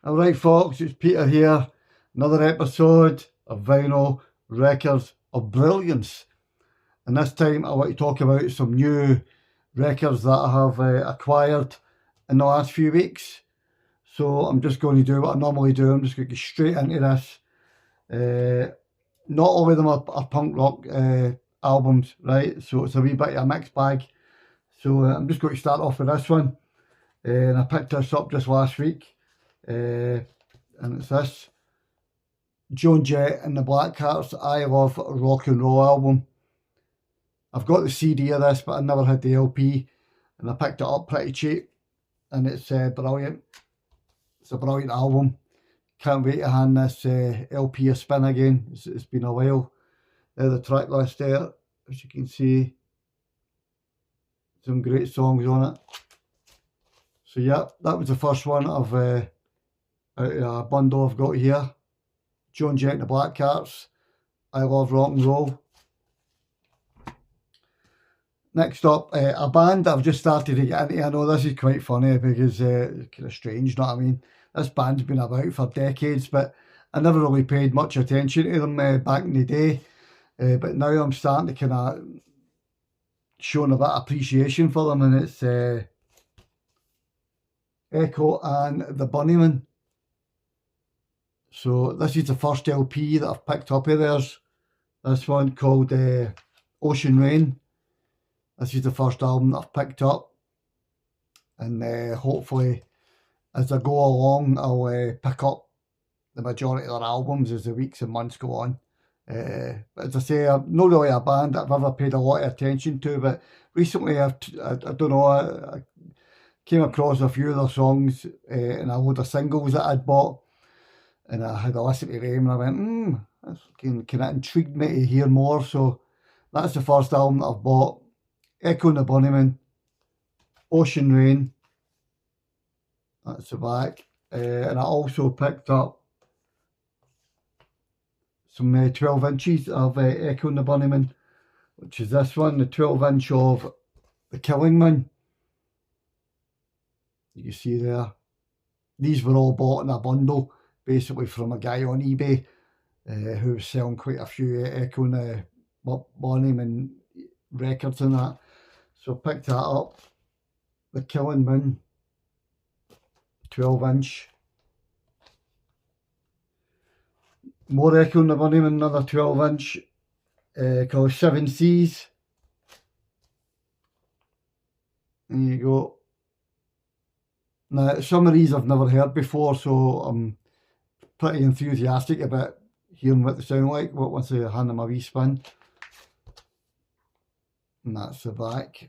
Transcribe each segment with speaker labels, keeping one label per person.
Speaker 1: Alright folks, it's Peter here. Another episode of Vinyl Records of Brilliance. And this time I want to talk about some new records that I have acquired in the last few weeks. So I'm just going to do what I normally do. I'm just going to get straight into this. Not all of them are punk rock albums, right? So it's a wee bit of a mixed bag. So I'm just going to start off with this one. And I picked this up just last week. And it's this Joan Jett and the Blackhearts I Love Rock and Roll album. I've got the CD of this, but I never had the LP, and I picked it up pretty cheap, and it's brilliant. It's a brilliant album. Can't wait to hand this LP a spin again. It's been a while. There's the track list there, as you can see. Some great songs on it. So yeah, that was the first one of out of a bundle I've got here. Joan Jett and the Blackhearts, I Love Rock and Roll. Next up, a band I've just started to get into. I know this is quite funny because it's kind of strange, you know what I mean? This band's been about for decades, but I never really paid much attention to them back in the day. But now I'm starting to kind of show a bit of appreciation for them, and it's Echo and the Bunnymen. So this is the first LP that I've picked up of theirs. This one called Ocean Rain. This is the first album that I've picked up. And hopefully as I go along I'll pick up the majority of their albums as the weeks and months go on. But as I say, I'm not really a band that I've ever paid a lot of attention to, but recently I don't know, I came across a few of their songs and a load of singles that I'd bought. And I had a listen to them and I went, that's kind of intrigued me to hear more. So that's the first album that I've bought. Echo and the Bunnymen, Ocean Rain. That's the back. And I also picked up some 12 inches of Echo and the Bunnymen, which is this one, the 12 inch of The Killing Man. You can see there. These were all bought in a bundle, basically from a guy on eBay who was selling quite a few Echo and the Bunnymen records and that. So picked that up. The Killing Man, 12 inch. More Echo and the Bunnymen, another 12 inch called 7 Seas. There you go. Now some of these I've never heard before, so I'm pretty enthusiastic about hearing what they sound like once I hand them a wee spin. And that's the back.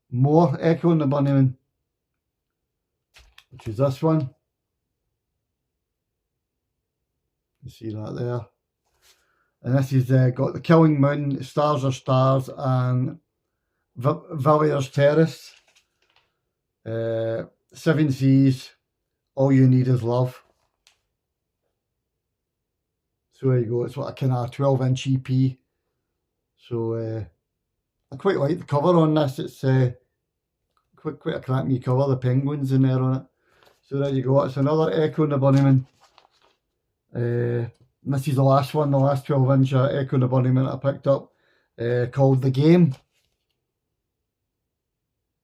Speaker 1: More Echo and the Bunnymen, which is this one. You see that there. And this is got The Killing Moon, Stars Are Stars, and Villiers Terrace. 7 Seas, All You Need Is Love. So there you go, it's what a kind of 12 inch EP. So I quite like the cover on this. It's quite a cracky cover, the penguins in there on it. So there you go, it's another Echo and the Bunnymen. This is the last one, the last 12 inch Echo and the Bunnymen I picked up, called The Game.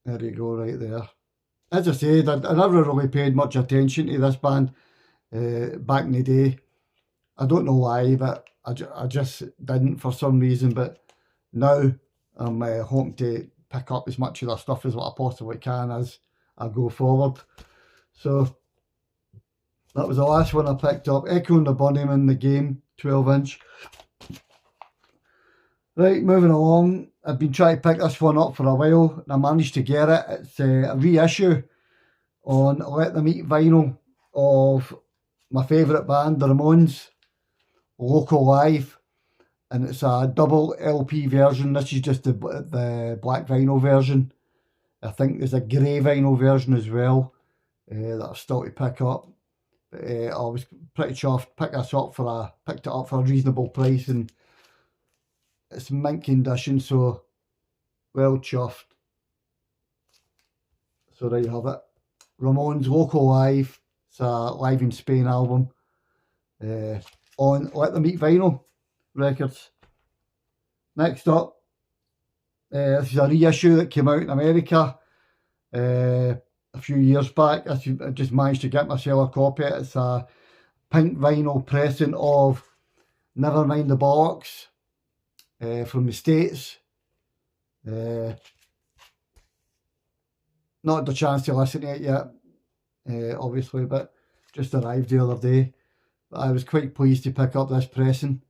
Speaker 1: There you go, right there. As I said, I never really paid much attention to this band back in the day. I don't know why, but I just didn't for some reason. But now I'm hoping to pick up as much of their stuff as what I possibly can as I go forward. So that was the last one I picked up. Echo and the Bunnymen, The Game, 12 inch. Right, moving along. I've been trying to pick this one up for a while and I managed to get it. It's a reissue on Let Them Eat vinyl of my favourite band, the Ramones, Local Live. And it's a double LP version. This is just the black vinyl version. I think there's a grey vinyl version as well that I've still to pick up. But I was pretty chuffed. Picked it up for a reasonable price, and it's mint condition, so well chuffed. So there you have it. Ramones Local Live. It's a Live in Spain album on Let Them Eat Vinyl Records. Next up, this is a reissue that came out in America a few years back. I just managed to get myself a copy. It's a pink vinyl pressing of Never Mind the Bollocks from the States. Not had the chance to listen to it yet, obviously, but just arrived the other day. But I was quite pleased to pick up this pressing,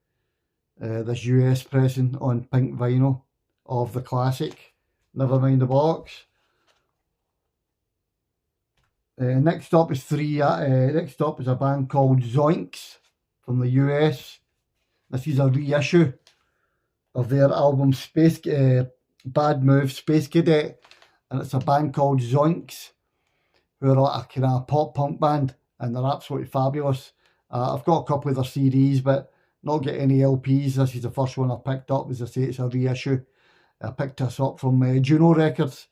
Speaker 1: this US pressing on pink vinyl of the classic Never Mind the Bollocks. Next up is a band called Zoinks from the US. This is a reissue of their album Bad Move Space Cadet, and it's a band called Zoinks, who are like a kind of pop punk band, and they're absolutely fabulous. I've got a couple of their CDs, but not get any LPs. This is the first one I picked up. As I say, it's a reissue. I picked this up from Juno Records.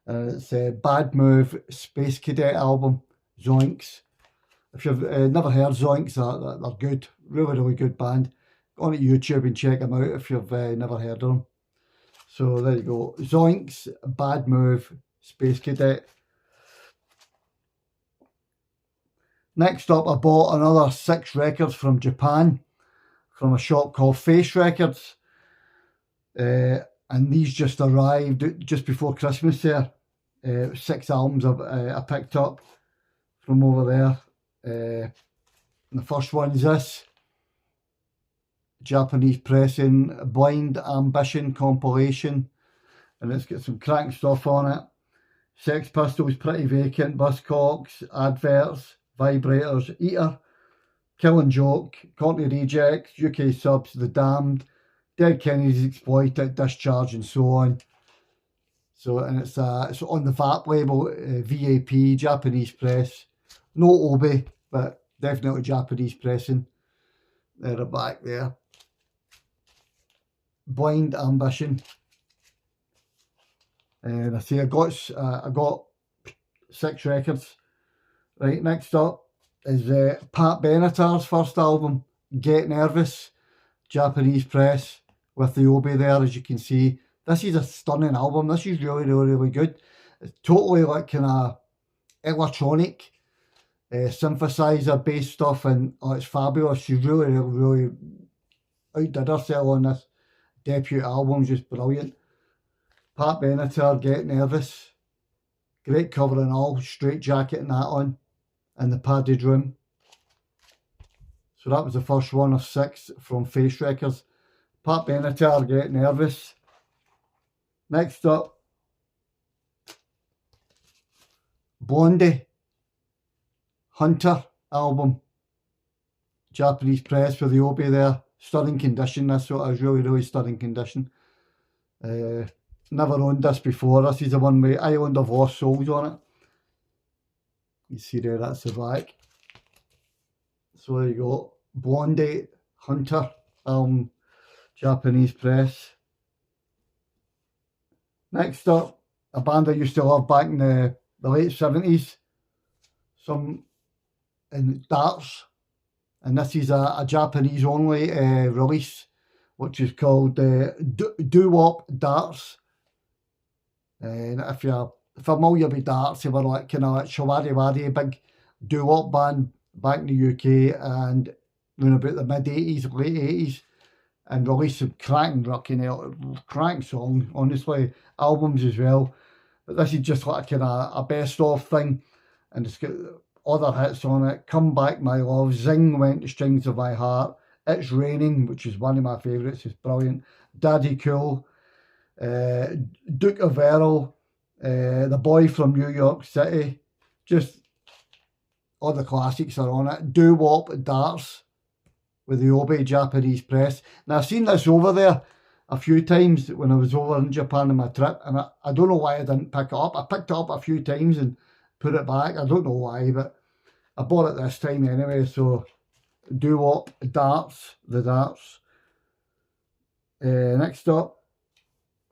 Speaker 1: It's a Bad Move Space Cadet album, Zoinks. If you've never heard Zoinks, they're good. Really, really good band. Go on to YouTube and check them out if you've never heard of them. So there you go. Zoinks, Bad Move, Space Cadet. Next up, I bought another 6 records from Japan, from a shop called Face Records. And these just arrived just before Christmas there. 6 albums I picked up from over there. The first one is this Japanese pressing Blind Ambition compilation, and it's got some cracking stuff on it. Sex Pistols, Pretty Vacant, Buzzcocks, Adverts, Vibrators, Eater, Killing Joke, Courtney Rejects, UK Subs, The Damned, Dead Kennedys Exploited, Discharge, and so on. So, and it's on the VAP label, VAP, Japanese press. No Obi, but definitely Japanese pressing. They're back there. Blind Ambition. And I say I got 6 records. Right, next up is Pat Benatar's first album, Get Nervous, Japanese press, with the Obi there, as you can see. This is a stunning album. This is really, really, really good. It's totally like kind of electronic, synthesizer based stuff, and it's fabulous. She really, really, really outdid herself on this debut album. Just brilliant. Pat Benatar, Get Nervous. Great cover and all, straight jacket and that on, and the padded room. So that was the first one of 6 from Face Records. Pat Benatar, Get Nervous. Next up, Blondie, Hunter album, Japanese press with the Obi there. Stunning condition, this sort of really, really stunning condition. Never owned this before. This is the one with Island of Lost Souls on it. You see there, that's the back. So there you go. Blondie, Hunter album, Japanese press. Next up, a band I used to love back in the late 70s. Some in Darts. And this is a Japanese only release, which is called Doo-Wop Darts. And if you're familiar with Darts, they were like kind of like Shawari-Wari, big doo-wop band back in the UK, and around about the mid-80s, late 80s, and released some cracking songs, honestly, albums as well. But this is just like kind of a best-of thing, and it's got other hits on it. Come Back My Love, Zing Went the Strings of My Heart, It's Raining, which is one of my favourites, it's brilliant. Daddy Cool, Duke of Earl, The Boy from New York City, just all the classics are on it. Doo-Wop Darts with the Obi Japanese press. Now I've seen this over there a few times when I was over in Japan on my trip, and I don't know why I didn't pick it up. I picked it up a few times and put it back. I don't know why, but I bought it this time anyway. So Doo-Wop Darts, the Darts. Next up,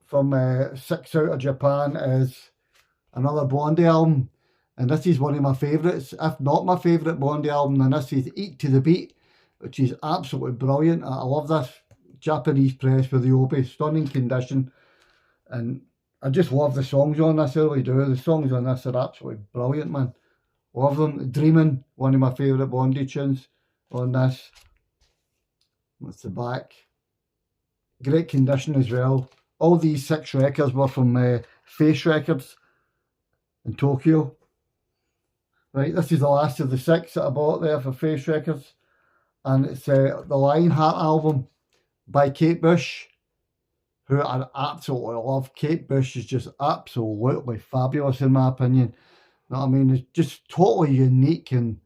Speaker 1: from 6 out of Japan, is another Blondie album. And this is one of my favourites, if not my favourite Blondie album, and this is Eat to the Beat, which is absolutely brilliant. I love this Japanese press with the obi, stunning condition, and I just love the songs on this, I really do. The songs on this are absolutely brilliant, man. Love them. Dreamin', one of my favourite Blondie tunes on this. That's the back. Great condition as well. All these 6 records were from Face Records in Tokyo. Right, this is the last of the 6 that I bought there for Face Records. And it's the Lionheart album by Kate Bush, who I absolutely love. Kate Bush is just absolutely fabulous in my opinion. You know what I mean? It's just totally unique, and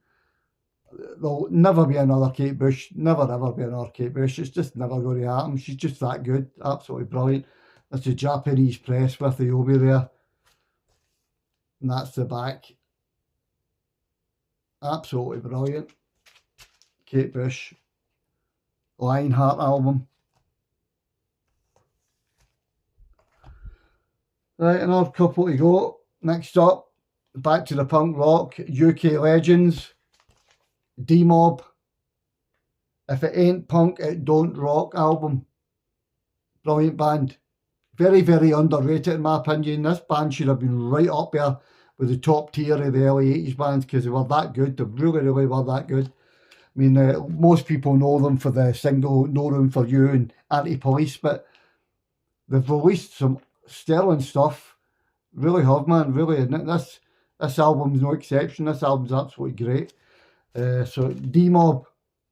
Speaker 1: there'll never be another Kate Bush. Never ever be another Kate Bush. It's just never going to happen. She's just that good. Absolutely brilliant. That's the Japanese press with the obi there. And that's the back. Absolutely brilliant. Kate Bush. Lionheart album. Right, another couple to go. Next up, back to the punk rock. UK Legends. D-Mob. If it ain't punk, it don't rock album. Brilliant band. Very, very underrated in my opinion. This band should have been right up there with the top tier of the early 80s bands, because they were that good. They really, really were that good. I mean, most people know them for the single No Room For You and Anti-Police, but they've released some sterling stuff. Really have, man. Really. And this album's no exception. This album's absolutely great. So D-Mob,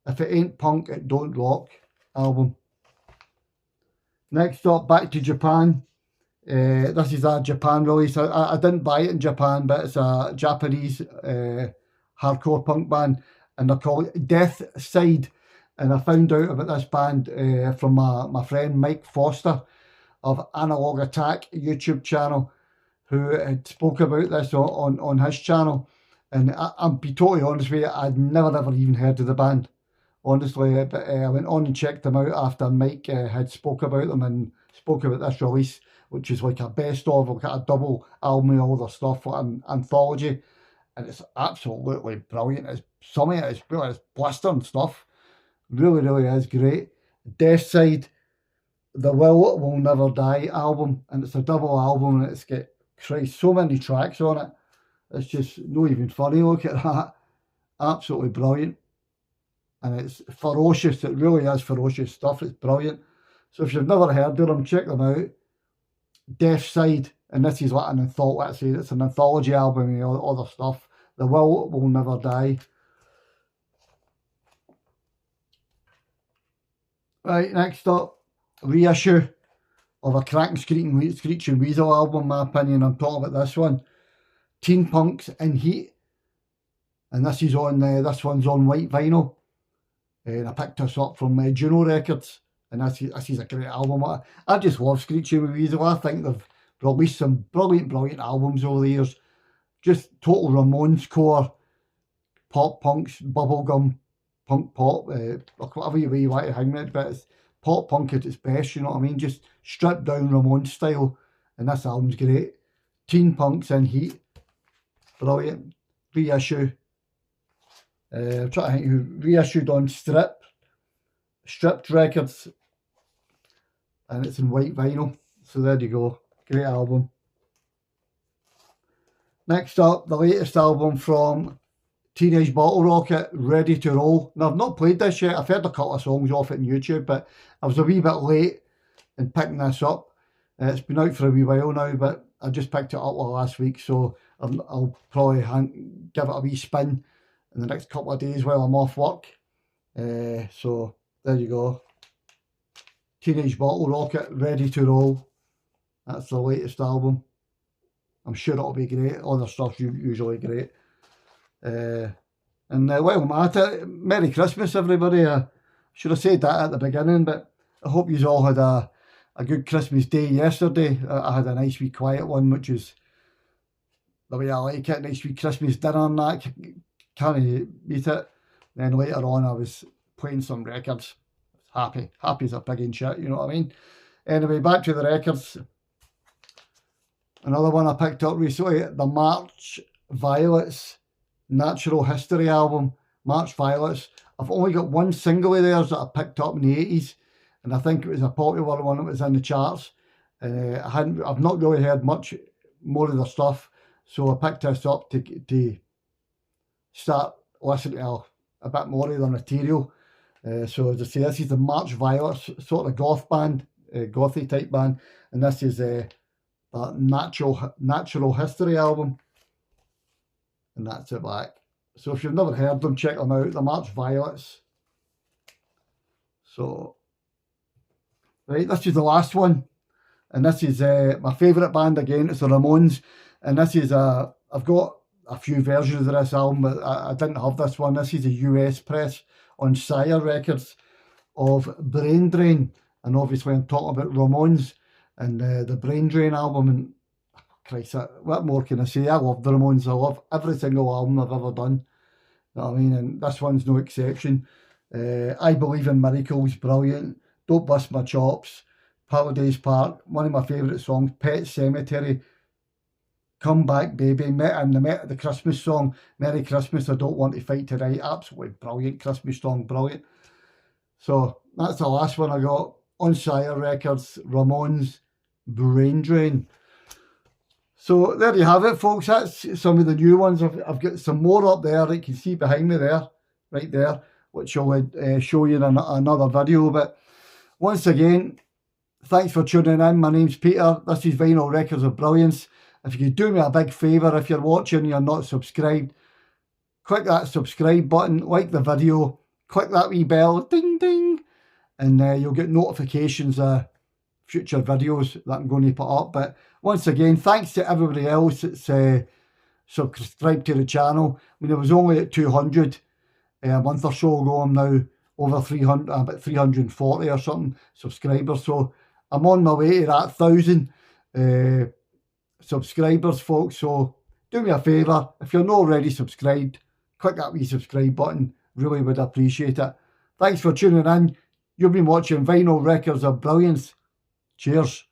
Speaker 1: If It Ain't Punk, It Don't Rock album. Next up, back to Japan. This is a Japan release. I didn't buy it in Japan, but it's a Japanese hardcore punk band, and they're called Death Side. And I found out about this band from my friend Mike Foster of Analog Attack YouTube channel, who had spoke about this on his channel. And I'll be totally honest with you, I'd never ever even heard of the band, honestly. But I went on and checked them out after Mike had spoke about them and spoke about this release, which is like a best of, like a double album of all their stuff, like an anthology. And it's absolutely brilliant. It's some of it is blistering stuff. Really, really is great. Death Side, The Will Never Die album, and it's a double album, and it's got so many tracks on it. It's just not even funny. Look at that. Absolutely brilliant. And it's ferocious. It really is ferocious stuff. It's brilliant. So if you've never heard of them, check them out. Death Side, and this is like an anthology. Let's say it's an anthology album and all other stuff. The Will Never Die. Right, next up, reissue of a cracking screeching weasel album, in my opinion. I'm talking about this one, Teen Punks in Heat, and this is on this one's on white vinyl, and I picked this up from Juno Records, and this is a great album. I just love Screeching Weasel. I think they've released some brilliant albums over the years. Just total Ramones core, pop punks, bubblegum punk pop, whatever way you want to hang it, but it's pop punk at its best, you know what I mean? Just stripped down Ramones style, and this album's great. Teen Punks in Heat, brilliant. Reissue. I'm trying to think who reissued on Stripped Records, and it's in white vinyl. So there you go, great album. Next up, the latest album from Teenage Bottle Rocket, Ready to Roll. Now, I've not played this yet. I've heard a couple of songs off it on YouTube, but I was a wee bit late in picking this up. It's been out for a wee while now, but I just picked it up last week, so I'll probably give it a wee spin in the next couple of days while I'm off work. So there you go. Teenage Bottle Rocket, Ready to Roll. That's the latest album. I'm sure it'll be great. All their stuff's usually great. And while I'm at it, Merry Christmas, everybody. I should have said that at the beginning, but I hope you all had a good Christmas day yesterday. I had a nice wee quiet one, which is the way I like it. Nice wee Christmas dinner and that. Can't beat it. Then later on, I was playing some records. Happy as a pig in shit, you know what I mean? Anyway, back to the records. Another one I picked up recently, the March Violets Natural History album, March Violets. I've only got one single of theirs that I picked up in the 80s, and I think it was a popular one that was in the charts. I've not really heard much more of their stuff, so I picked this up to start listening to a bit more of their material. So as I say, this is the March Violets, sort of goth band, gothy type band, and this is that Natural History album, and that's it back. So if you've never heard them, check them out, the March Violets. So, right, this is the last one, and this is my favourite band again, it's the Ramones, and this is I've got a few versions of this album, but I didn't have this one. This is a US press on Sire Records of Brain Drain, and obviously I'm talking about Ramones and the Brain Drain album, and Christ, what more can I say? I love the Ramones. I love every single album I've ever done. You know what I mean? And this one's no exception. I Believe in Miracles, brilliant. Don't Bust My Chops, Paradise Park, one of my favourite songs. Pet Cemetery, Come Back Baby, and the Christmas song, Merry Christmas, I Don't Want to Fight Tonight. Absolutely brilliant Christmas song, brilliant. So that's the last one I got on Sire Records, Ramones, Brain Drain. So there you have it, folks. That's some of the new ones. I've got some more up there that you can see behind me there, right there, which I'll show you in another video. But once again, thanks for tuning in. My name's Peter. This is Vinyl Records of Brilliance. If you could do me a big favour, if you're watching and you're not subscribed, click that subscribe button, like the video, click that wee bell, ding ding, and you'll get notifications of future videos that I'm going to put up. But once again, thanks to everybody else that's subscribed to the channel. I mean, it was only at 200 a month or so ago. I'm now over 300, about 340 or something subscribers. So I'm on my way to that 1,000 subscribers, folks. So do me a favour, if you're not already subscribed, click that wee subscribe button. Really would appreciate it. Thanks for tuning in. You've been watching Vinyl Records of Brilliance. Cheers.